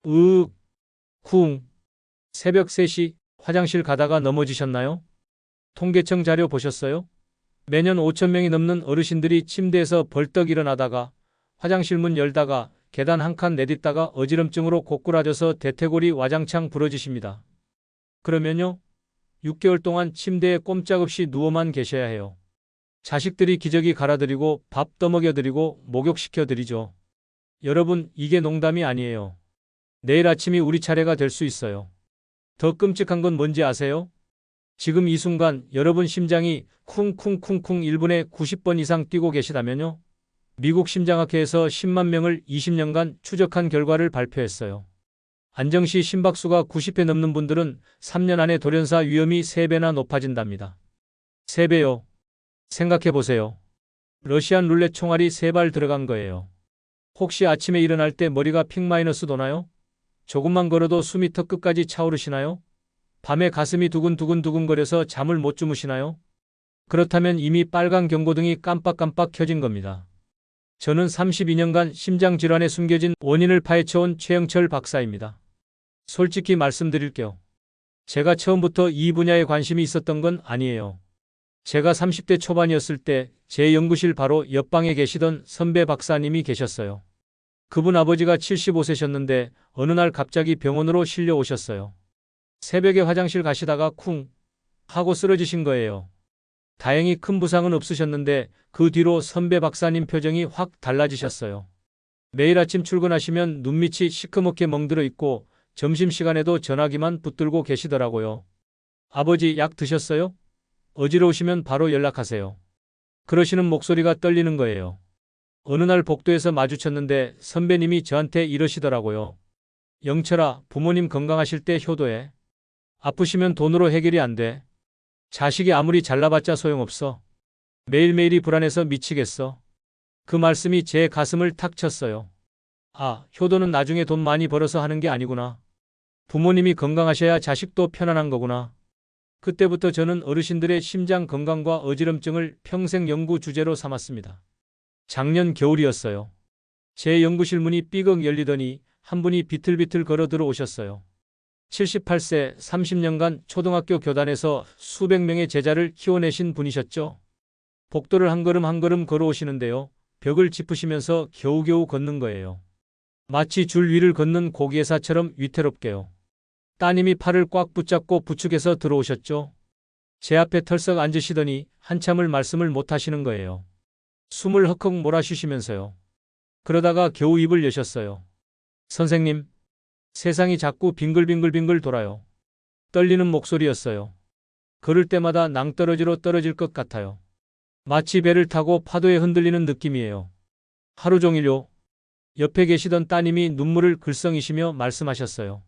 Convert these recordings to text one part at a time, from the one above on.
으윽, 쿵. 새벽 3시 화장실 가다가 넘어지셨나요? 통계청 자료 보셨어요? 매년 5천 명이 넘는 어르신들이 침대에서 벌떡 일어나다가 화장실 문 열다가 계단 한 칸 내딛다가 어지럼증으로 고꾸라져서 대퇴골이 와장창 부러지십니다. 그러면요, 6개월 동안 침대에 꼼짝없이 누워만 계셔야 해요. 자식들이 기저귀 갈아드리고 밥 떠먹여드리고 목욕시켜드리죠. 여러분, 이게 농담이 아니에요. 내일 아침이 우리 차례가 될 수 있어요. 더 끔찍한 건 뭔지 아세요? 지금 이 순간 여러분 심장이 쿵쿵쿵쿵 1분에 90번 이상 뛰고 계시다면요. 미국 심장학회에서 10만 명을 20년간 추적한 결과를 발표했어요. 안정시 심박수가 90회 넘는 분들은 3년 안에 돌연사 위험이 3배나 높아진답니다. 3배요. 생각해 보세요. 러시안 룰렛 총알이 3발 들어간 거예요. 혹시 아침에 일어날 때 머리가 핑 마이너스 도나요? 조금만 걸어도 숨이 턱끝까지 차오르시나요? 밤에 가슴이 두근두근두근거려서 잠을 못 주무시나요? 그렇다면 이미 빨간 경고등이 깜빡깜빡 켜진 겁니다. 저는 32년간 심장질환에 숨겨진 원인을 파헤쳐온 최영철 박사입니다. 솔직히 말씀드릴게요. 제가 처음부터 이 분야에 관심이 있었던 건 아니에요. 제가 30대 초반이었을 때 제 연구실 바로 옆방에 계시던 선배 박사님이 계셨어요. 그분 아버지가 75세셨는데 어느 날 갑자기 병원으로 실려 오셨어요. 새벽에 화장실 가시다가 쿵 하고 쓰러지신 거예요. 다행히 큰 부상은 없으셨는데 그 뒤로 선배 박사님 표정이 확 달라지셨어요. 매일 아침 출근하시면 눈밑이 시커멓게 멍들어 있고 점심시간에도 전화기만 붙들고 계시더라고요. 아버지 약 드셨어요? 어지러우시면 바로 연락하세요. 그러시는 목소리가 떨리는 거예요. 어느 날 복도에서 마주쳤는데 선배님이 저한테 이러시더라고요. 영철아, 부모님 건강하실 때 효도해. 아프시면 돈으로 해결이 안 돼. 자식이 아무리 잘나봤자 소용없어. 매일매일이 불안해서 미치겠어. 그 말씀이 제 가슴을 탁 쳤어요. 아, 효도는 나중에 돈 많이 벌어서 하는 게 아니구나. 부모님이 건강하셔야 자식도 편안한 거구나. 그때부터 저는 어르신들의 심장 건강과 어지럼증을 평생 연구 주제로 삼았습니다. 작년 겨울이었어요. 제 연구실 문이 삐걱 열리더니 한 분이 비틀비틀 걸어 들어오셨어요. 78세 30년간 초등학교 교단에서 수백 명의 제자를 키워내신 분이셨죠. 복도를 한 걸음 한 걸음 걸어오시는데요. 벽을 짚으시면서 겨우겨우 걷는 거예요. 마치 줄 위를 걷는 고기의사처럼 위태롭게요. 따님이 팔을 꽉 붙잡고 부축해서 들어오셨죠. 제 앞에 털썩 앉으시더니 한참을 말씀을 못 하시는 거예요. 숨을 헉헉 몰아쉬시면서요. 그러다가 겨우 입을 여셨어요. 선생님, 세상이 자꾸 빙글빙글빙글 돌아요. 떨리는 목소리였어요. 걸을 때마다 낭떠러지로 떨어질 것 같아요. 마치 배를 타고 파도에 흔들리는 느낌이에요. 하루 종일요. 옆에 계시던 따님이 눈물을 글썽이시며 말씀하셨어요.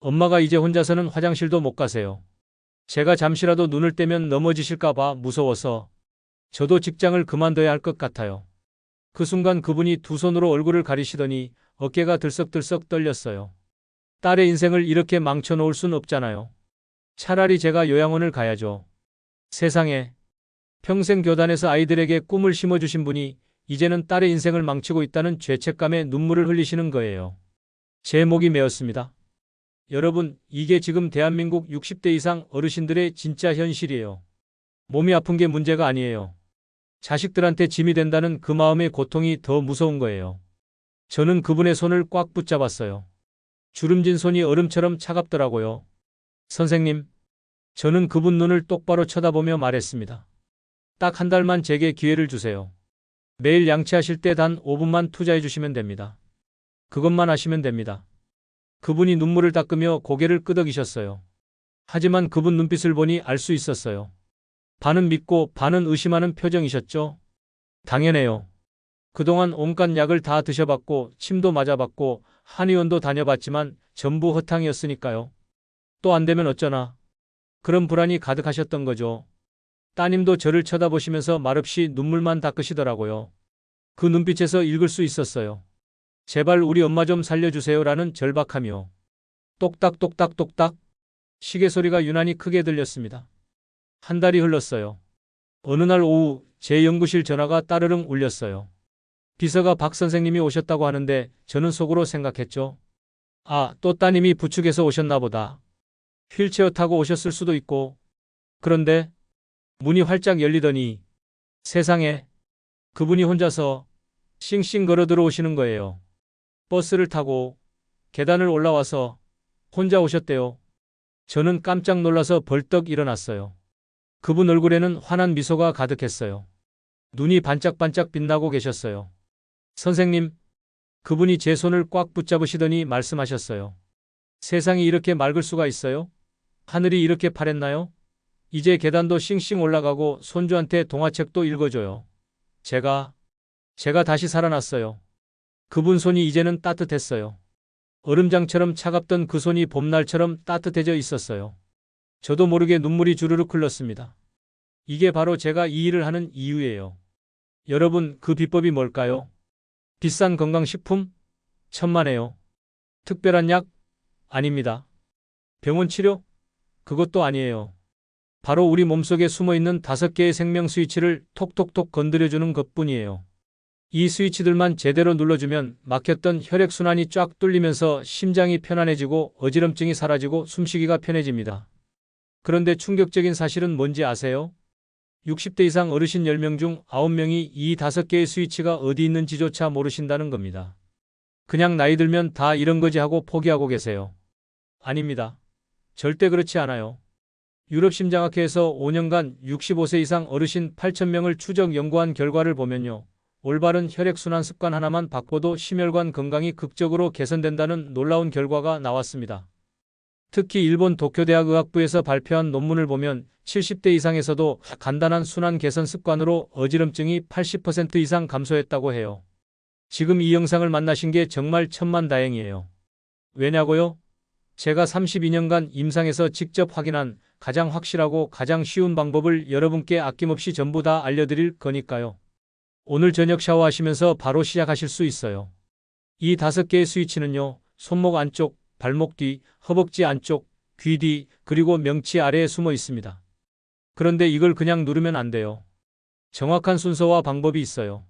엄마가 이제 혼자서는 화장실도 못 가세요. 제가 잠시라도 눈을 떼면 넘어지실까 봐 무서워서 저도 직장을 그만둬야 할 것 같아요. 그 순간 그분이 두 손으로 얼굴을 가리시더니 어깨가 들썩들썩 떨렸어요. 딸의 인생을 이렇게 망쳐놓을 순 없잖아요. 차라리 제가 요양원을 가야죠. 세상에, 평생 교단에서 아이들에게 꿈을 심어주신 분이 이제는 딸의 인생을 망치고 있다는 죄책감에 눈물을 흘리시는 거예요. 제 목이 메었습니다. 여러분, 이게 지금 대한민국 60대 이상 어르신들의 진짜 현실이에요. 몸이 아픈 게 문제가 아니에요. 자식들한테 짐이 된다는 그 마음의 고통이 더 무서운 거예요. 저는 그분의 손을 꽉 붙잡았어요. 주름진 손이 얼음처럼 차갑더라고요. 선생님, 저는 그분 눈을 똑바로 쳐다보며 말했습니다. 딱 한 달만 제게 기회를 주세요. 매일 양치하실 때 단 5분만 투자해 주시면 됩니다. 그것만 하시면 됩니다. 그분이 눈물을 닦으며 고개를 끄덕이셨어요. 하지만 그분 눈빛을 보니 알 수 있었어요. 반은 믿고 반은 의심하는 표정이셨죠? 당연해요. 그동안 온갖 약을 다 드셔봤고 침도 맞아봤고 한의원도 다녀봤지만 전부 허탕이었으니까요. 또 안 되면 어쩌나. 그런 불안이 가득하셨던 거죠. 따님도 저를 쳐다보시면서 말없이 눈물만 닦으시더라고요. 그 눈빛에서 읽을 수 있었어요. 제발 우리 엄마 좀 살려주세요라는 절박함이요. 똑딱똑딱똑딱 시계 소리가 유난히 크게 들렸습니다. 한 달이 흘렀어요. 어느 날 오후 제 연구실 전화가 따르릉 울렸어요. 비서가 박 선생님이 오셨다고 하는데 저는 속으로 생각했죠. 아, 또 따님이 부축해서 오셨나 보다. 휠체어 타고 오셨을 수도 있고. 그런데 문이 활짝 열리더니 세상에 그분이 혼자서 싱싱 걸어 들어오시는 거예요. 버스를 타고 계단을 올라와서 혼자 오셨대요. 저는 깜짝 놀라서 벌떡 일어났어요. 그분 얼굴에는 환한 미소가 가득했어요. 눈이 반짝반짝 빛나고 계셨어요. 선생님, 그분이 제 손을 꽉 붙잡으시더니 말씀하셨어요. 세상이 이렇게 맑을 수가 있어요? 하늘이 이렇게 파랬나요? 이제 계단도 싱싱 올라가고 손주한테 동화책도 읽어줘요. 제가 다시 살아났어요. 그분 손이 이제는 따뜻했어요. 얼음장처럼 차갑던 그 손이 봄날처럼 따뜻해져 있었어요. 저도 모르게 눈물이 주르륵 흘렀습니다. 이게 바로 제가 이 일을 하는 이유예요. 여러분, 그 비법이 뭘까요? 비싼 건강식품? 천만에요. 특별한 약? 아닙니다. 병원 치료? 그것도 아니에요. 바로 우리 몸속에 숨어있는 5개의 생명 스위치를 톡톡톡 건드려주는 것뿐이에요. 이 스위치들만 제대로 눌러주면 막혔던 혈액순환이 쫙 뚫리면서 심장이 편안해지고 어지럼증이 사라지고 숨쉬기가 편해집니다. 그런데 충격적인 사실은 뭔지 아세요? 60대 이상 어르신 10명 중 9명이 이 5개의 스위치가 어디 있는지조차 모르신다는 겁니다. 그냥 나이 들면 다 이런 거지 하고 포기하고 계세요. 아닙니다. 절대 그렇지 않아요. 유럽심장학회에서 5년간 65세 이상 어르신 8,000명을 추적 연구한 결과를 보면요. 올바른 혈액순환 습관 하나만 바꿔도 심혈관 건강이 극적으로 개선된다는 놀라운 결과가 나왔습니다. 특히 일본 도쿄대학 의학부에서 발표한 논문을 보면 70대 이상에서도 간단한 순환 개선 습관으로 어지럼증이 80% 이상 감소했다고 해요. 지금 이 영상을 만나신 게 정말 천만다행이에요. 왜냐고요? 제가 32년간 임상에서 직접 확인한 가장 확실하고 가장 쉬운 방법을 여러분께 아낌없이 전부 다 알려드릴 거니까요. 오늘 저녁 샤워하시면서 바로 시작하실 수 있어요. 이 5개의 스위치는요. 손목 안쪽, 발목 뒤, 허벅지 안쪽, 귀 뒤, 그리고 명치 아래에 숨어 있습니다. 그런데 이걸 그냥 누르면 안 돼요. 정확한 순서와 방법이 있어요.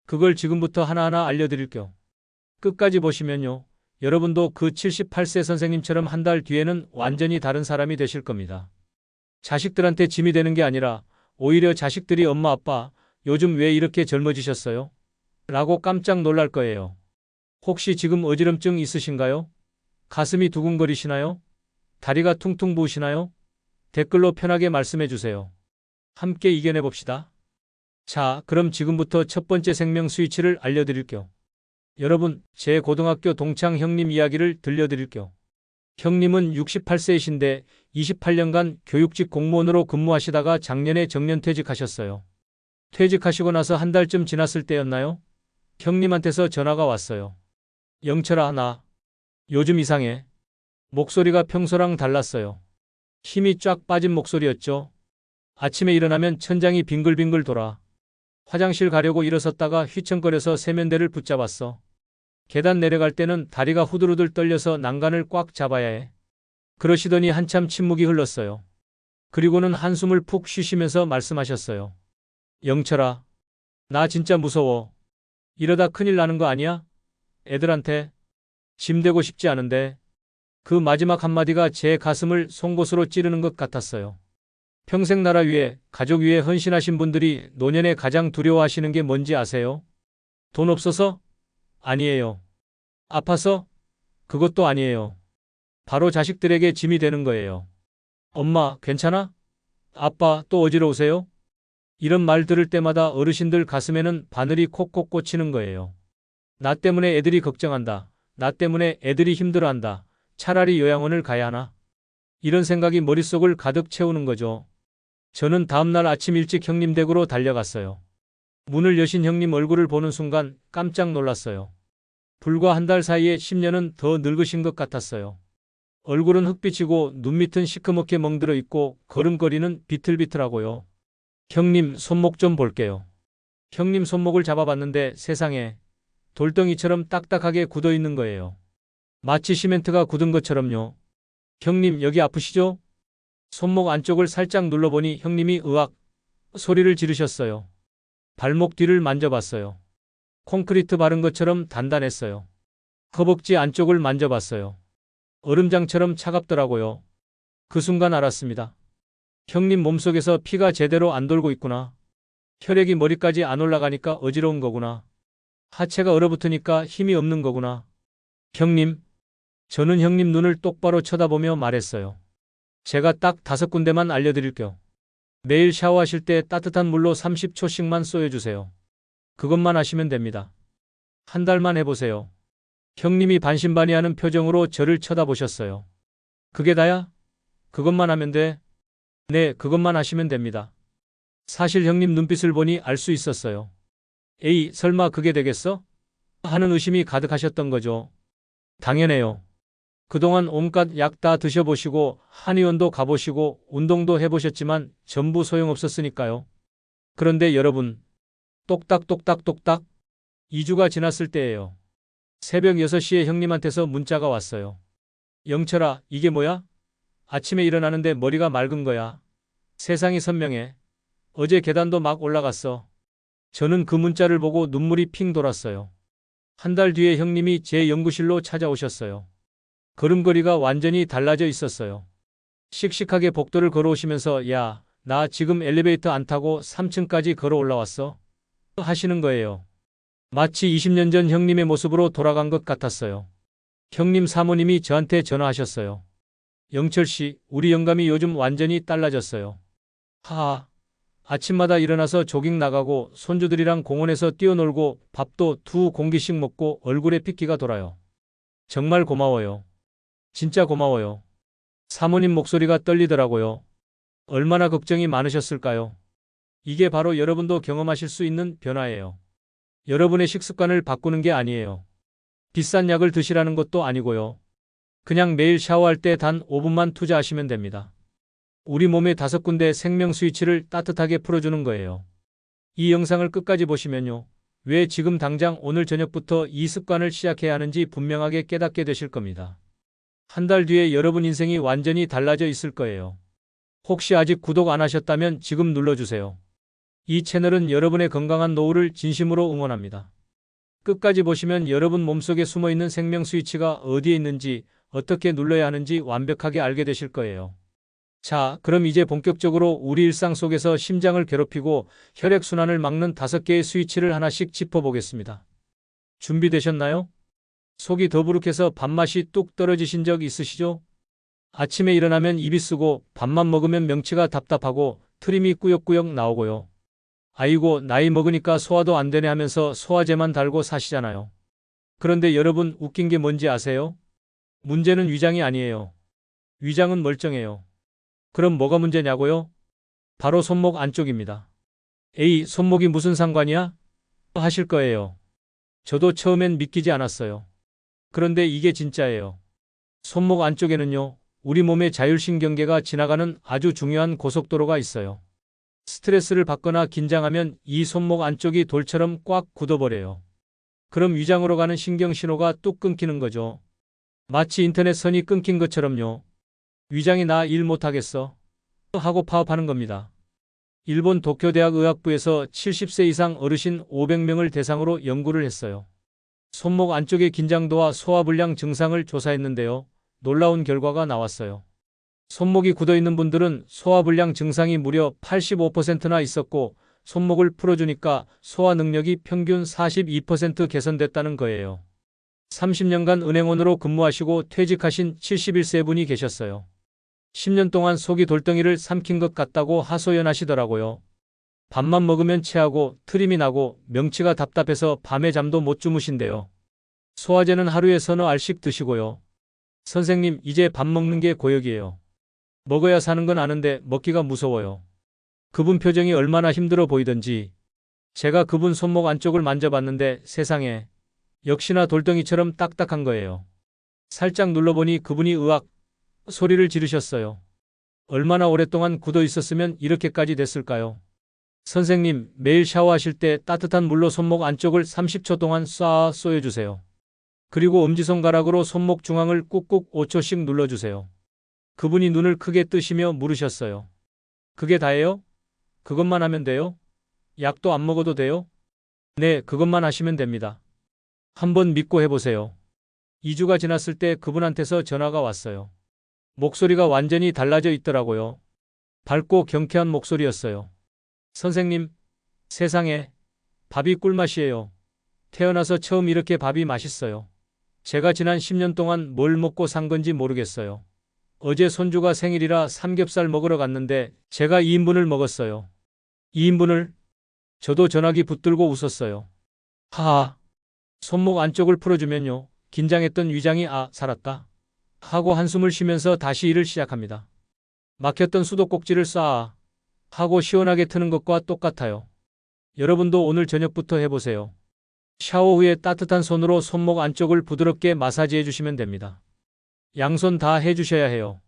그걸 지금부터 하나하나 알려드릴게요. 끝까지 보시면요. 여러분도 그 78세 선생님처럼 한 달 뒤에는 완전히 다른 사람이 되실 겁니다. 자식들한테 짐이 되는 게 아니라 오히려 자식들이 엄마 아빠 요즘 왜 이렇게 젊어지셨어요? 라고 깜짝 놀랄 거예요. 혹시 지금 어지럼증 있으신가요? 가슴이 두근거리시나요? 다리가 퉁퉁 부으시나요? 댓글로 편하게 말씀해 주세요. 함께 이겨내 봅시다. 자, 그럼 지금부터 첫 번째 생명 스위치를 알려드릴게요. 여러분, 제 고등학교 동창 형님 이야기를 들려드릴게요. 형님은 68세이신데 28년간 교육직 공무원으로 근무하시다가 작년에 정년퇴직하셨어요. 퇴직하시고 나서 한 달쯤 지났을 때였나요? 형님한테서 전화가 왔어요. 영철아, 나 요즘 이상해. 목소리가 평소랑 달랐어요. 힘이 쫙 빠진 목소리였죠. 아침에 일어나면 천장이 빙글빙글 돌아. 화장실 가려고 일어섰다가 휘청거려서 세면대를 붙잡았어. 계단 내려갈 때는 다리가 후들후들 떨려서 난간을 꽉 잡아야 해. 그러시더니 한참 침묵이 흘렀어요. 그리고는 한숨을 푹 쉬시면서 말씀하셨어요. 영철아, 나 진짜 무서워. 이러다 큰일 나는 거 아니야? 애들한테 짐 되고 싶지 않은데. 그 마지막 한마디가 제 가슴을 송곳으로 찌르는 것 같았어요. 평생 나라 위해, 가족 위해 헌신하신 분들이 노년에 가장 두려워하시는 게 뭔지 아세요? 돈 없어서? 아니에요. 아파서? 그것도 아니에요. 바로 자식들에게 짐이 되는 거예요. 엄마, 괜찮아? 아빠, 또 어지러우세요? 이런 말 들을 때마다 어르신들 가슴에는 바늘이 콕콕 꽂히는 거예요. 나 때문에 애들이 걱정한다. 나 때문에 애들이 힘들어한다. 차라리 요양원을 가야 하나? 이런 생각이 머릿속을 가득 채우는 거죠. 저는 다음날 아침 일찍 형님 댁으로 달려갔어요. 문을 여신 형님 얼굴을 보는 순간 깜짝 놀랐어요. 불과 한 달 사이에 10년은 더 늙으신 것 같았어요. 얼굴은 흑빛이고 눈밑은 시커멓게 멍들어 있고 걸음걸이는 비틀비틀하고요. 형님 손목 좀 볼게요. 형님 손목을 잡아봤는데 세상에 돌덩이처럼 딱딱하게 굳어 있는 거예요. 마치 시멘트가 굳은 것처럼요. 형님 여기 아프시죠? 손목 안쪽을 살짝 눌러보니 형님이 으악 소리를 지르셨어요. 발목 뒤를 만져봤어요. 콘크리트 바른 것처럼 단단했어요. 허벅지 안쪽을 만져봤어요. 얼음장처럼 차갑더라고요. 그 순간 알았습니다. 형님 몸속에서 피가 제대로 안 돌고 있구나. 혈액이 머리까지 안 올라가니까 어지러운 거구나. 하체가 얼어붙으니까 힘이 없는 거구나. 형님, 저는 형님 눈을 똑바로 쳐다보며 말했어요. 제가 딱 5군데만 알려드릴게요. 매일 샤워하실 때 따뜻한 물로 30초씩만 쏘여주세요. 그것만 하시면 됩니다. 한 달만 해보세요. 형님이 반신반의하는 표정으로 저를 쳐다보셨어요. 그게 다야? 그것만 하면 돼? 네, 그것만 하시면 됩니다. 사실 형님 눈빛을 보니 알 수 있었어요. 에이, 설마 그게 되겠어? 하는 의심이 가득하셨던 거죠. 당연해요. 그동안 온갖 약 다 드셔보시고 한의원도 가보시고 운동도 해보셨지만 전부 소용없었으니까요. 그런데 여러분, 똑딱똑딱똑딱 2주가 지났을 때예요. 새벽 6시에 형님한테서 문자가 왔어요. 영철아, 이게 뭐야? 아침에 일어나는데 머리가 맑은 거야. 세상이 선명해. 어제 계단도 막 올라갔어. 저는 그 문자를 보고 눈물이 핑 돌았어요. 한 달 뒤에 형님이 제 연구실로 찾아오셨어요. 걸음걸이가 완전히 달라져 있었어요. 씩씩하게 복도를 걸어오시면서 야, 나 지금 엘리베이터 안 타고 3층까지 걸어 올라왔어. 하시는 거예요. 마치 20년 전 형님의 모습으로 돌아간 것 같았어요. 형님 사모님이 저한테 전화하셨어요. 영철 씨, 우리 영감이 요즘 완전히 달라졌어요. 하하. 아침마다 일어나서 조깅 나가고 손주들이랑 공원에서 뛰어놀고 밥도 2공기씩 먹고 얼굴에 핏기가 돌아요. 정말 고마워요. 진짜 고마워요. 사모님 목소리가 떨리더라고요. 얼마나 걱정이 많으셨을까요? 이게 바로 여러분도 경험하실 수 있는 변화예요. 여러분의 식습관을 바꾸는 게 아니에요. 비싼 약을 드시라는 것도 아니고요. 그냥 매일 샤워할 때 단 5분만 투자하시면 됩니다. 우리 몸의 5군데 생명 스위치를 따뜻하게 풀어주는 거예요. 이 영상을 끝까지 보시면요. 왜 지금 당장 오늘 저녁부터 이 습관을 시작해야 하는지 분명하게 깨닫게 되실 겁니다. 한 달 뒤에 여러분 인생이 완전히 달라져 있을 거예요. 혹시 아직 구독 안 하셨다면 지금 눌러주세요. 이 채널은 여러분의 건강한 노후를 진심으로 응원합니다. 끝까지 보시면 여러분 몸속에 숨어있는 생명 스위치가 어디에 있는지 어떻게 눌러야 하는지 완벽하게 알게 되실 거예요. 자, 그럼 이제 본격적으로 우리 일상 속에서 심장을 괴롭히고 혈액순환을 막는 5개의 스위치를 하나씩 짚어보겠습니다. 준비되셨나요? 속이 더부룩해서 밥맛이 뚝 떨어지신 적 있으시죠? 아침에 일어나면 입이 쓰고 밥만 먹으면 명치가 답답하고 트림이 꾸역꾸역 나오고요. 아이고, 나이 먹으니까 소화도 안 되네 하면서 소화제만 달고 사시잖아요. 그런데 여러분 웃긴 게 뭔지 아세요? 문제는 위장이 아니에요. 위장은 멀쩡해요. 그럼 뭐가 문제냐고요? 바로 손목 안쪽입니다. 에이, 손목이 무슨 상관이야? 하실 거예요. 저도 처음엔 믿기지 않았어요. 그런데 이게 진짜예요. 손목 안쪽에는요, 우리 몸의 자율신경계가 지나가는 아주 중요한 고속도로가 있어요. 스트레스를 받거나 긴장하면 이 손목 안쪽이 돌처럼 꽉 굳어버려요. 그럼 위장으로 가는 신경 신호가 뚝 끊기는 거죠. 마치 인터넷 선이 끊긴 것처럼요. 위장이 나 일 못하겠어 하고 파업하는 겁니다. 일본 도쿄대학 의학부에서 70세 이상 어르신 500명을 대상으로 연구를 했어요. 손목 안쪽의 긴장도와 소화불량 증상을 조사했는데요. 놀라운 결과가 나왔어요. 손목이 굳어있는 분들은 소화불량 증상이 무려 85%나 있었고 손목을 풀어주니까 소화 능력이 평균 42% 개선됐다는 거예요. 30년간 은행원으로 근무하시고 퇴직하신 71세 분이 계셨어요. 10년 동안 속이 돌덩이를 삼킨 것 같다고 하소연하시더라고요. 밥만 먹으면 체하고 트림이 나고 명치가 답답해서 밤에 잠도 못 주무신대요. 소화제는 하루에 서너 알씩 드시고요. 선생님, 이제 밥 먹는 게 고역이에요. 먹어야 사는 건 아는데 먹기가 무서워요. 그분 표정이 얼마나 힘들어 보이던지. 제가 그분 손목 안쪽을 만져봤는데 세상에, 역시나 돌덩이처럼 딱딱한 거예요. 살짝 눌러보니 그분이 으악 소리를 지르셨어요. 얼마나 오랫동안 굳어 있었으면 이렇게까지 됐을까요? 선생님, 매일 샤워하실 때 따뜻한 물로 손목 안쪽을 30초 동안 쏘여주세요. 그리고 엄지손가락으로 손목 중앙을 꾹꾹 5초씩 눌러주세요. 그분이 눈을 크게 뜨시며 물으셨어요. 그게 다예요? 그것만 하면 돼요? 약도 안 먹어도 돼요? 네, 그것만 하시면 됩니다. 한번 믿고 해보세요. 2주가 지났을 때 그분한테서 전화가 왔어요. 목소리가 완전히 달라져 있더라고요. 밝고 경쾌한 목소리였어요. 선생님, 세상에, 밥이 꿀맛이에요. 태어나서 처음 이렇게 밥이 맛있어요. 제가 지난 10년 동안 뭘 먹고 산 건지 모르겠어요. 어제 손주가 생일이라 삼겹살 먹으러 갔는데 제가 2인분을 먹었어요. 2인분을? 저도 전화기 붙들고 웃었어요. 하하. 손목 안쪽을 풀어주면요. 긴장했던 위장이 살았다 하고 한숨을 쉬면서 다시 일을 시작합니다. 막혔던 수도꼭지를 쏴 하고 시원하게 트는 것과 똑같아요. 여러분도 오늘 저녁부터 해보세요. 샤워 후에 따뜻한 손으로 손목 안쪽을 부드럽게 마사지해 주시면 됩니다. 양손 다 해주셔야 해요.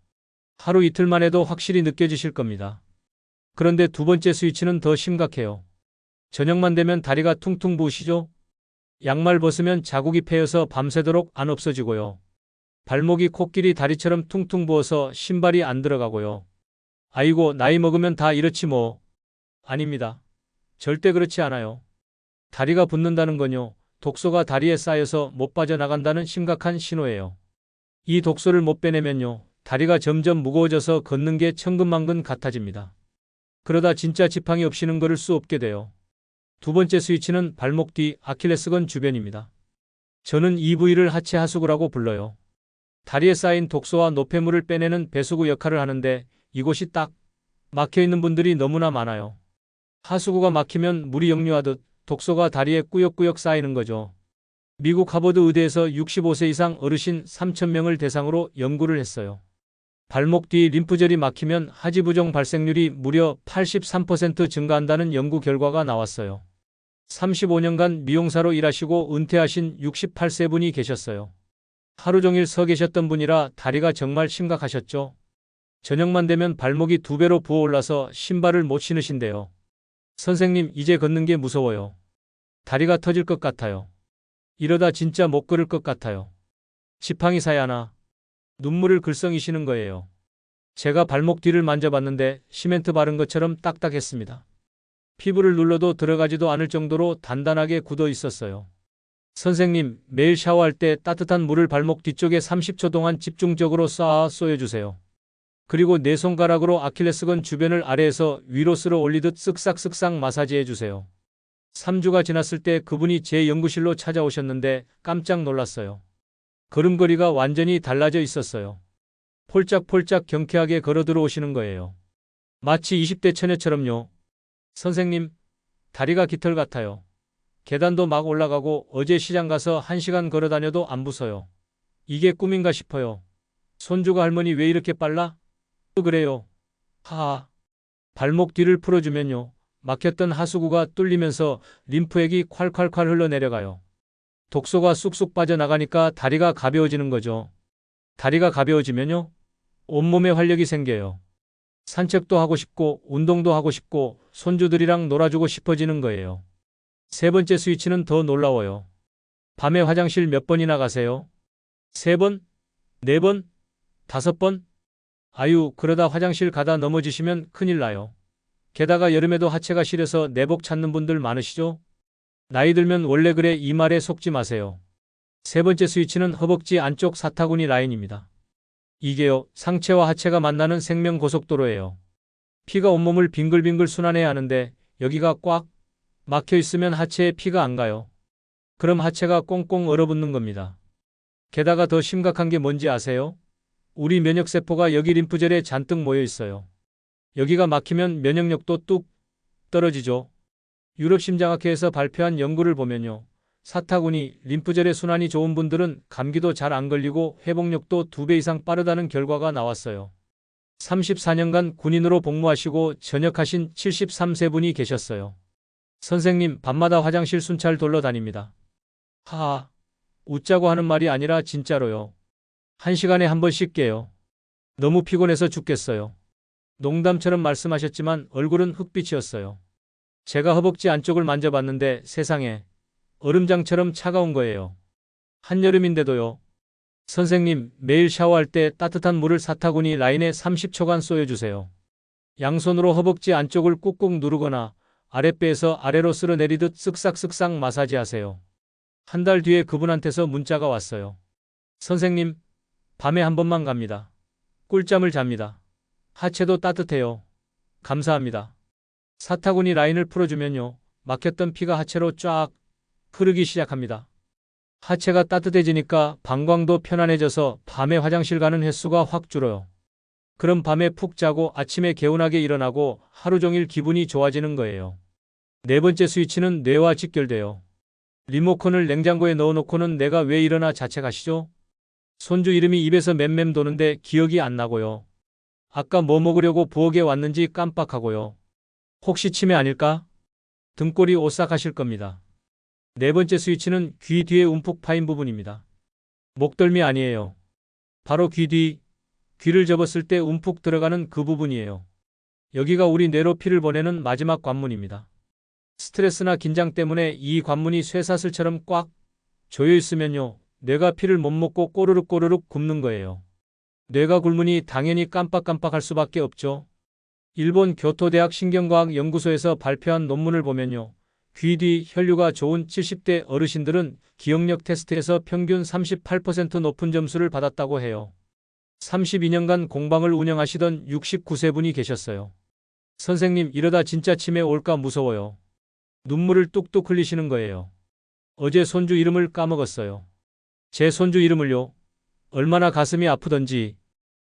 하루 이틀만 해도 확실히 느껴지실 겁니다. 그런데 두 번째 스위치는 더 심각해요. 저녁만 되면 다리가 퉁퉁 부으시죠? 양말 벗으면 자국이 패여서 밤새도록 안 없어지고요. 발목이 코끼리 다리처럼 퉁퉁 부어서 신발이 안 들어가고요. 아이고, 나이 먹으면 다 이렇지 뭐. 아닙니다. 절대 그렇지 않아요. 다리가 붓는다는 건요, 독소가 다리에 쌓여서 못 빠져나간다는 심각한 신호예요. 이 독소를 못 빼내면요, 다리가 점점 무거워져서 걷는 게 천근만근 같아집니다. 그러다 진짜 지팡이 없이는 걸을 수 없게 돼요. 두 번째 스위치는 발목 뒤 아킬레스건 주변입니다. 저는 이 부위를 하체 하수구라고 불러요. 다리에 쌓인 독소와 노폐물을 빼내는 배수구 역할을 하는데 이곳이 딱 막혀있는 분들이 너무나 많아요. 하수구가 막히면 물이 역류하듯 독소가 다리에 꾸역꾸역 쌓이는 거죠. 미국 하버드 의대에서 65세 이상 어르신 3,000명을 대상으로 연구를 했어요. 발목 뒤 림프절이 막히면 하지부종 발생률이 무려 83% 증가한다는 연구 결과가 나왔어요. 35년간 미용사로 일하시고 은퇴하신 68세 분이 계셨어요. 하루 종일 서 계셨던 분이라 다리가 정말 심각하셨죠. 저녁만 되면 발목이 2배로 부어올라서 신발을 못 신으신대요. 선생님, 이제 걷는 게 무서워요. 다리가 터질 것 같아요. 이러다 진짜 못 걸을 것 같아요. 지팡이 사야 하나? 눈물을 글썽이시는 거예요. 제가 발목 뒤를 만져봤는데 시멘트 바른 것처럼 딱딱했습니다. 피부를 눌러도 들어가지도 않을 정도로 단단하게 굳어 있었어요. 선생님, 매일 샤워할 때 따뜻한 물을 발목 뒤쪽에 30초 동안 집중적으로 쏘여주세요. 그리고 네 손가락으로 아킬레스건 주변을 아래에서 위로 쓸어 올리듯 쓱싹쓱싹 마사지해 주세요. 3주가 지났을 때 그분이 제 연구실로 찾아오셨는데 깜짝 놀랐어요. 걸음걸이가 완전히 달라져 있었어요. 폴짝폴짝 경쾌하게 걸어 들어오시는 거예요. 마치 20대 처녀처럼요. 선생님, 다리가 깃털 같아요. 계단도 막 올라가고 어제 시장 가서 1시간 걸어 다녀도 안 부서요. 이게 꿈인가 싶어요. 손주가 할머니 왜 이렇게 빨라? 그래요. 하하. 발목 뒤를 풀어주면요. 막혔던 하수구가 뚫리면서 림프액이 콸콸콸 흘러내려가요. 독소가 쑥쑥 빠져나가니까 다리가 가벼워지는 거죠. 다리가 가벼워지면요. 온몸에 활력이 생겨요. 산책도 하고 싶고 운동도 하고 싶고 손주들이랑 놀아주고 싶어지는 거예요. 세 번째 스위치는 더 놀라워요. 밤에 화장실 몇 번이나 가세요? 3번? 4번? 5번? 아유, 그러다 화장실 가다 넘어지시면 큰일 나요. 게다가 여름에도 하체가 시려서 내복 찾는 분들 많으시죠? 나이 들면 원래 그래 이 말에 속지 마세요. 세 번째 스위치는 허벅지 안쪽 사타구니 라인입니다. 이게요, 상체와 하체가 만나는 생명고속도로예요. 피가 온몸을 빙글빙글 순환해야 하는데 여기가 꽉 막혀 있으면 하체에 피가 안 가요. 그럼 하체가 꽁꽁 얼어붙는 겁니다. 게다가 더 심각한 게 뭔지 아세요? 우리 면역세포가 여기 림프절에 잔뜩 모여 있어요. 여기가 막히면 면역력도 뚝 떨어지죠. 유럽심장학회에서 발표한 연구를 보면요. 사타구니, 림프절의 순환이 좋은 분들은 감기도 잘 안 걸리고 회복력도 2배 이상 빠르다는 결과가 나왔어요. 34년간 군인으로 복무하시고 전역하신 73세 분이 계셨어요. 선생님, 밤마다 화장실 순찰 돌러 다닙니다. 하하, 웃자고 하는 말이 아니라 진짜로요. 1시간에 한 번씩 깨요. 너무 피곤해서 죽겠어요. 농담처럼 말씀하셨지만 얼굴은 흑빛이었어요. 제가 허벅지 안쪽을 만져봤는데 세상에 얼음장처럼 차가운 거예요. 한여름인데도요. 선생님, 매일 샤워할 때 따뜻한 물을 사타구니 라인에 30초간 쏘여주세요. 양손으로 허벅지 안쪽을 꾹꾹 누르거나 아랫배에서 아래로 쓸어내리듯 쓱싹쓱싹 마사지하세요. 한 달 뒤에 그분한테서 문자가 왔어요. 선생님, 밤에 한 번만 갑니다. 꿀잠을 잡니다. 하체도 따뜻해요. 감사합니다. 사타구니 라인을 풀어주면요. 막혔던 피가 하체로 쫙 흐르기 시작합니다. 하체가 따뜻해지니까 방광도 편안해져서 밤에 화장실 가는 횟수가 확 줄어요. 그럼 밤에 푹 자고 아침에 개운하게 일어나고 하루 종일 기분이 좋아지는 거예요. 네 번째 스위치는 뇌와 직결돼요. 리모컨을 냉장고에 넣어놓고는 내가 왜 일어나 자책하시죠? 손주 이름이 입에서 맴맴 도는데 기억이 안 나고요. 아까 뭐 먹으려고 부엌에 왔는지 깜빡하고요. 혹시 치매 아닐까? 등골이 오싹하실 겁니다. 네 번째 스위치는 귀 뒤에 움푹 파인 부분입니다. 목덜미 아니에요. 바로 귀 뒤, 귀를 접었을 때 움푹 들어가는 그 부분이에요. 여기가 우리 뇌로 피를 보내는 마지막 관문입니다. 스트레스나 긴장 때문에 이 관문이 쇠사슬처럼 꽉 조여 있으면요. 뇌가 피를 못 먹고 꼬르륵 꼬르륵 굶는 거예요. 뇌가 굶으니 당연히 깜빡깜빡할 수밖에 없죠. 일본 교토대학 신경과학 연구소에서 발표한 논문을 보면요. 귀 뒤 혈류가 좋은 70대 어르신들은 기억력 테스트에서 평균 38% 높은 점수를 받았다고 해요. 32년간 공방을 운영하시던 69세 분이 계셨어요. 선생님, 이러다 진짜 치매 올까 무서워요. 눈물을 뚝뚝 흘리시는 거예요. 어제 손주 이름을 까먹었어요. 제 손주 이름을요. 얼마나 가슴이 아프던지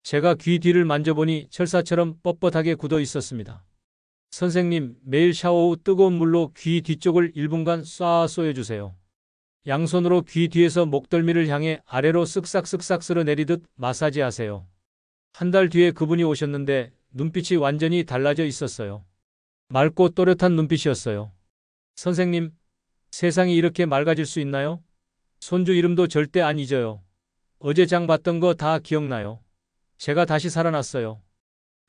제가 귀 뒤를 만져보니 철사처럼 뻣뻣하게 굳어 있었습니다. 선생님, 매일 샤워 후 뜨거운 물로 귀 뒤쪽을 1분간 쏴 쏘여주세요. 양손으로 귀 뒤에서 목덜미를 향해 아래로 쓱싹쓱싹 쓸어내리듯 마사지하세요. 한 달 뒤에 그분이 오셨는데 눈빛이 완전히 달라져 있었어요. 맑고 또렷한 눈빛이었어요. 선생님, 세상이 이렇게 맑아질 수 있나요? 손주 이름도 절대 안 잊어요. 어제 장 봤던 거 다 기억나요. 제가 다시 살아났어요.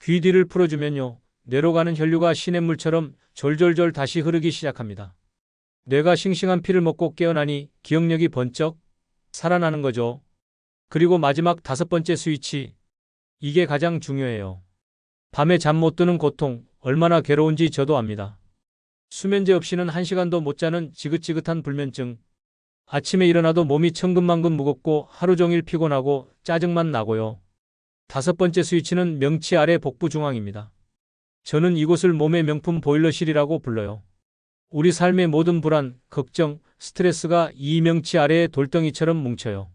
귀 뒤를 풀어주면요. 뇌로 가는 혈류가 시냇물처럼 졸졸졸 다시 흐르기 시작합니다. 뇌가 싱싱한 피를 먹고 깨어나니 기억력이 번쩍 살아나는 거죠. 그리고 마지막 5번째 스위치. 이게 가장 중요해요. 밤에 잠 못 드는 고통, 얼마나 괴로운지 저도 압니다. 수면제 없이는 1시간도 못 자는 지긋지긋한 불면증. 아침에 일어나도 몸이 천근만근 무겁고 하루 종일 피곤하고 짜증만 나고요. 5번째 스위치는 명치 아래 복부 중앙입니다. 저는 이곳을 몸의 명품 보일러실이라고 불러요. 우리 삶의 모든 불안, 걱정, 스트레스가 이 명치 아래에 돌덩이처럼 뭉쳐요.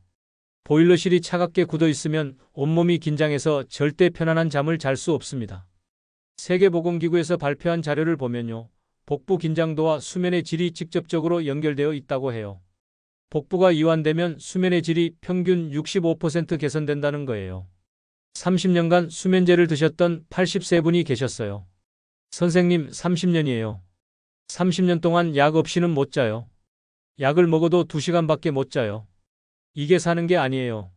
보일러실이 차갑게 굳어 있으면 온몸이 긴장해서 절대 편안한 잠을 잘 수 없습니다. 세계보건기구에서 발표한 자료를 보면요. 복부 긴장도와 수면의 질이 직접적으로 연결되어 있다고 해요. 복부가 이완되면 수면의 질이 평균 65% 개선된다는 거예요. 30년간 수면제를 드셨던 80세 분이 계셨어요. 선생님, 30년이에요. 30년 동안 약 없이는 못 자요. 약을 먹어도 2시간밖에 못 자요. 이게 사는 게 아니에요.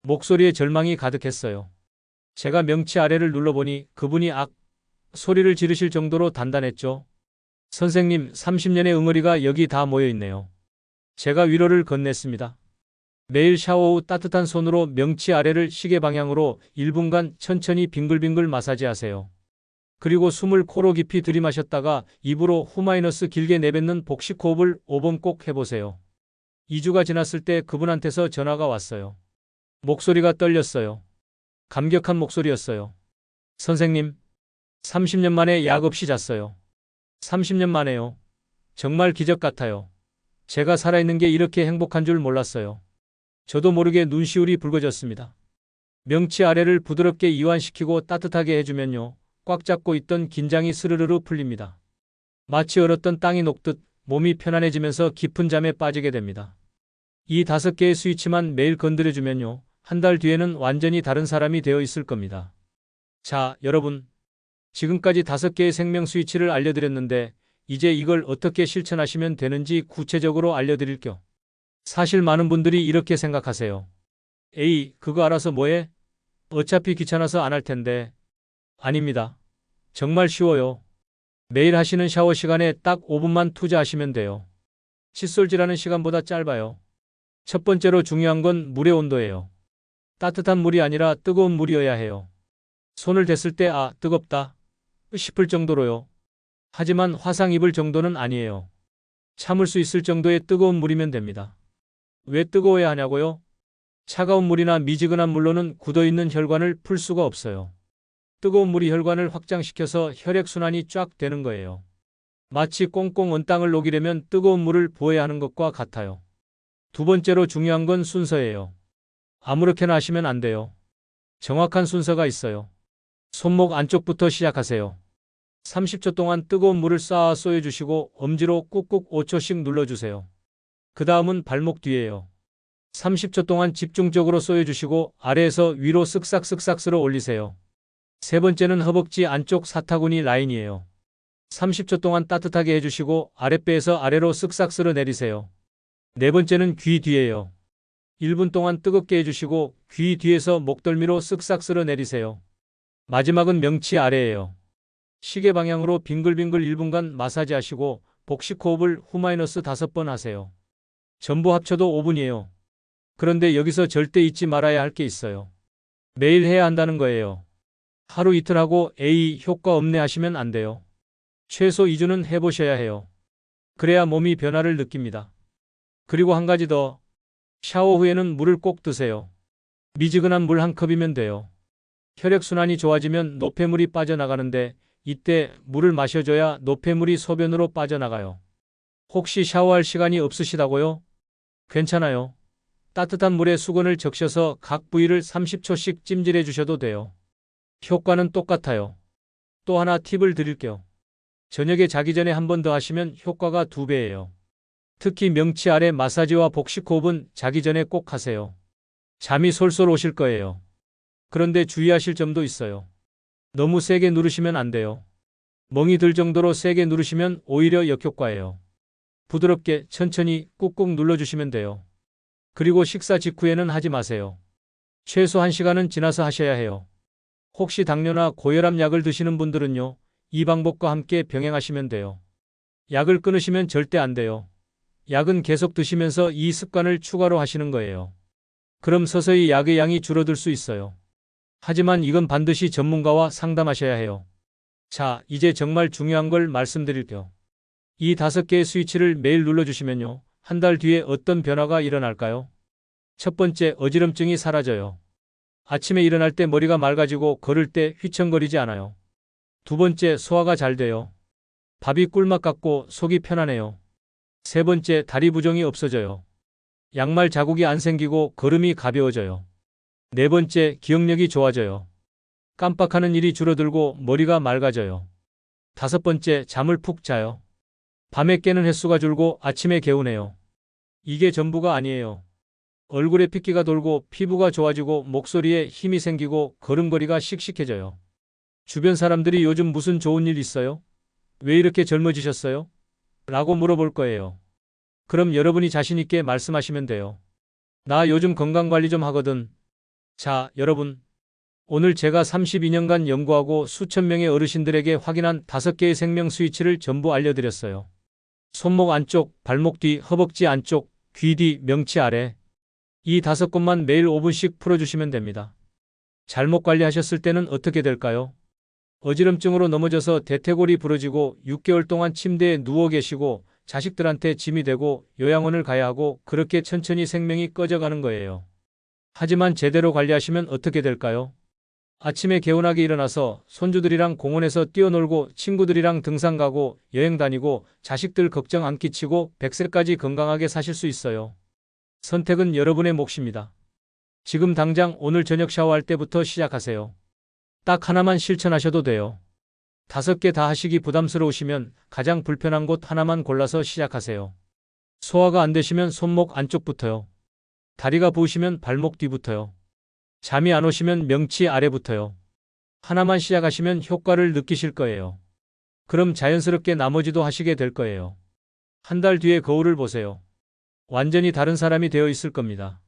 목소리에 절망이 가득했어요. 제가 명치 아래를 눌러보니 그분이 악 소리를 지르실 정도로 단단했죠. 선생님, 30년의 응어리가 여기 다 모여 있네요. 제가 위로를 건넸습니다. 매일 샤워 후 따뜻한 손으로 명치 아래를 시계 방향으로 1분간 천천히 빙글빙글 마사지하세요. 그리고 숨을 코로 깊이 들이마셨다가 입으로 후- 길게 내뱉는 복식 호흡을 5번 꼭 해보세요. 2주가 지났을 때 그분한테서 전화가 왔어요. 목소리가 떨렸어요. 감격한 목소리였어요. 선생님, 30년 만에 약 없이 잤어요. 30년 만에요. 정말 기적 같아요. 제가 살아있는 게 이렇게 행복한 줄 몰랐어요. 저도 모르게 눈시울이 붉어졌습니다. 명치 아래를 부드럽게 이완시키고 따뜻하게 해주면요. 꽉 잡고 있던 긴장이 스르르르 풀립니다. 마치 얼었던 땅이 녹듯 몸이 편안해지면서 깊은 잠에 빠지게 됩니다. 이 5개의 스위치만 매일 건드려주면요. 한 달 뒤에는 완전히 다른 사람이 되어 있을 겁니다. 자, 여러분. 지금까지 5개의 생명 스위치를 알려드렸는데 이제 이걸 어떻게 실천하시면 되는지 구체적으로 알려드릴게요. 사실 많은 분들이 이렇게 생각하세요. 에이, 그거 알아서 뭐해? 어차피 귀찮아서 안 할 텐데. 아닙니다. 정말 쉬워요. 매일 하시는 샤워 시간에 딱 5분만 투자하시면 돼요. 칫솔질하는 시간보다 짧아요. 첫 번째로 중요한 건 물의 온도예요. 따뜻한 물이 아니라 뜨거운 물이어야 해요. 손을 댔을 때 아, 뜨겁다 싶을 정도로요. 하지만 화상 입을 정도는 아니에요. 참을 수 있을 정도의 뜨거운 물이면 됩니다. 왜 뜨거워야 하냐고요? 차가운 물이나 미지근한 물로는 굳어있는 혈관을 풀 수가 없어요. 뜨거운 물이 혈관을 확장시켜서 혈액순환이 쫙 되는 거예요. 마치 꽁꽁 언 땅을 녹이려면 뜨거운 물을 부어야 하는 것과 같아요. 두 번째로 중요한 건 순서예요. 아무렇게나 하시면 안 돼요. 정확한 순서가 있어요. 손목 안쪽부터 시작하세요. 30초 동안 뜨거운 물을 쌓아 쏘여주시고 엄지로 꾹꾹 5초씩 눌러주세요. 그 다음은 발목 뒤에요. 30초 동안 집중적으로 쏘여주시고 아래에서 위로 쓱싹쓱싹 쓸어 올리세요. 세 번째는 허벅지 안쪽 사타구니 라인이에요. 30초 동안 따뜻하게 해주시고 아랫배에서 아래로 쓱싹 쓸어 내리세요. 네 번째는 귀 뒤에요. 1분 동안 뜨겁게 해주시고 귀 뒤에서 목덜미로 쓱싹 쓸어 내리세요. 마지막은 명치 아래예요. 시계 방향으로 빙글빙글 1분간 마사지 하시고 복식 호흡을 후-5 5번 하세요. 전부 합쳐도 5분이에요. 그런데 여기서 절대 잊지 말아야 할 게 있어요. 매일 해야 한다는 거예요. 하루 이틀 하고 에이 효과 없네 하시면 안 돼요. 최소 2주는 해보셔야 해요. 그래야 몸이 변화를 느낍니다. 그리고 한 가지 더. 샤워 후에는 물을 꼭 드세요. 미지근한 물 한 컵이면 돼요. 혈액순환이 좋아지면 노폐물이 빠져나가는데 이때 물을 마셔줘야 노폐물이 소변으로 빠져나가요. 혹시 샤워할 시간이 없으시다고요? 괜찮아요. 따뜻한 물에 수건을 적셔서 각 부위를 30초씩 찜질해 주셔도 돼요. 효과는 똑같아요. 또 하나 팁을 드릴게요. 저녁에 자기 전에 한 번 더 하시면 효과가 2배예요. 특히 명치 아래 마사지와 복식 호흡은 자기 전에 꼭 하세요. 잠이 솔솔 오실 거예요. 그런데 주의하실 점도 있어요. 너무 세게 누르시면 안 돼요. 멍이 들 정도로 세게 누르시면 오히려 역효과예요. 부드럽게 천천히 꾹꾹 눌러주시면 돼요. 그리고 식사 직후에는 하지 마세요. 최소 1시간은 지나서 하셔야 해요. 혹시 당뇨나 고혈압 약을 드시는 분들은요, 이 방법과 함께 병행하시면 돼요. 약을 끊으시면 절대 안 돼요. 약은 계속 드시면서 이 습관을 추가로 하시는 거예요. 그럼 서서히 약의 양이 줄어들 수 있어요. 하지만 이건 반드시 전문가와 상담하셔야 해요. 자, 이제 정말 중요한 걸 말씀드릴게요. 이 5개의 스위치를 매일 눌러주시면요, 한 달 뒤에 어떤 변화가 일어날까요? 첫 번째, 어지럼증이 사라져요. 아침에 일어날 때 머리가 맑아지고 걸을 때 휘청거리지 않아요. 두 번째, 소화가 잘 돼요. 밥이 꿀맛 같고 속이 편안해요. 세 번째, 다리 부종이 없어져요. 양말 자국이 안 생기고 걸음이 가벼워져요. 네 번째, 기억력이 좋아져요. 깜빡하는 일이 줄어들고 머리가 맑아져요. 다섯 번째, 잠을 푹 자요. 밤에 깨는 횟수가 줄고 아침에 개운해요. 이게 전부가 아니에요. 얼굴에 핏기가 돌고 피부가 좋아지고 목소리에 힘이 생기고 걸음걸이가 씩씩해져요. 주변 사람들이 요즘 무슨 좋은 일 있어요? 왜 이렇게 젊어지셨어요? 라고 물어볼 거예요. 그럼 여러분이 자신 있게 말씀하시면 돼요. 나 요즘 건강관리 좀 하거든. 자, 여러분. 오늘 제가 32년간 연구하고 수천 명의 어르신들에게 확인한 5개의 생명 스위치를 전부 알려드렸어요. 손목 안쪽, 발목 뒤, 허벅지 안쪽, 귀 뒤, 명치 아래. 이 5곳만 매일 5분씩 풀어주시면 됩니다. 잘못 관리하셨을 때는 어떻게 될까요? 어지럼증으로 넘어져서 대퇴골이 부러지고 6개월 동안 침대에 누워 계시고 자식들한테 짐이 되고 요양원을 가야 하고 그렇게 천천히 생명이 꺼져가는 거예요. 하지만 제대로 관리하시면 어떻게 될까요? 아침에 개운하게 일어나서 손주들이랑 공원에서 뛰어놀고 친구들이랑 등산 가고 여행 다니고 자식들 걱정 안 끼치고 100세까지 건강하게 사실 수 있어요. 선택은 여러분의 몫입니다. 지금 당장 오늘 저녁 샤워할 때부터 시작하세요. 딱 하나만 실천하셔도 돼요. 5개 다 하시기 부담스러우시면 가장 불편한 곳 하나만 골라서 시작하세요. 소화가 안 되시면 손목 안쪽부터요. 다리가 부으시면 발목 뒤부터요. 잠이 안 오시면 명치 아래부터요. 하나만 시작하시면 효과를 느끼실 거예요. 그럼 자연스럽게 나머지도 하시게 될 거예요. 한 달 뒤에 거울을 보세요. 완전히 다른 사람이 되어 있을 겁니다.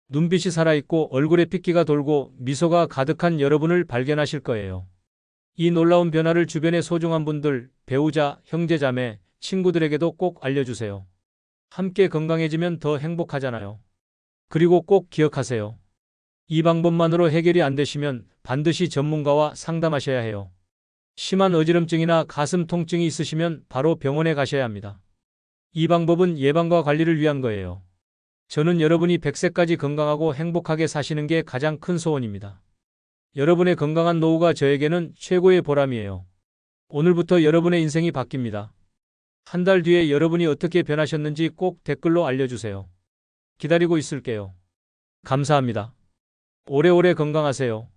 눈빛이 살아있고 얼굴에 핏기가 돌고 미소가 가득한 여러분을 발견하실 거예요. 이 놀라운 변화를 주변의 소중한 분들, 배우자, 형제자매, 친구들에게도 꼭 알려주세요. 함께 건강해지면 더 행복하잖아요. 그리고 꼭 기억하세요. 이 방법만으로 해결이 안 되시면 반드시 전문가와 상담하셔야 해요. 심한 어지럼증이나 가슴 통증이 있으시면 바로 병원에 가셔야 합니다. 이 방법은 예방과 관리를 위한 거예요. 저는 여러분이 100세까지 건강하고 행복하게 사시는 게 가장 큰 소원입니다. 여러분의 건강한 노후가 저에게는 최고의 보람이에요. 오늘부터 여러분의 인생이 바뀝니다. 한 달 뒤에 여러분이 어떻게 변하셨는지 꼭 댓글로 알려주세요. 기다리고 있을게요. 감사합니다. 오래오래 건강하세요.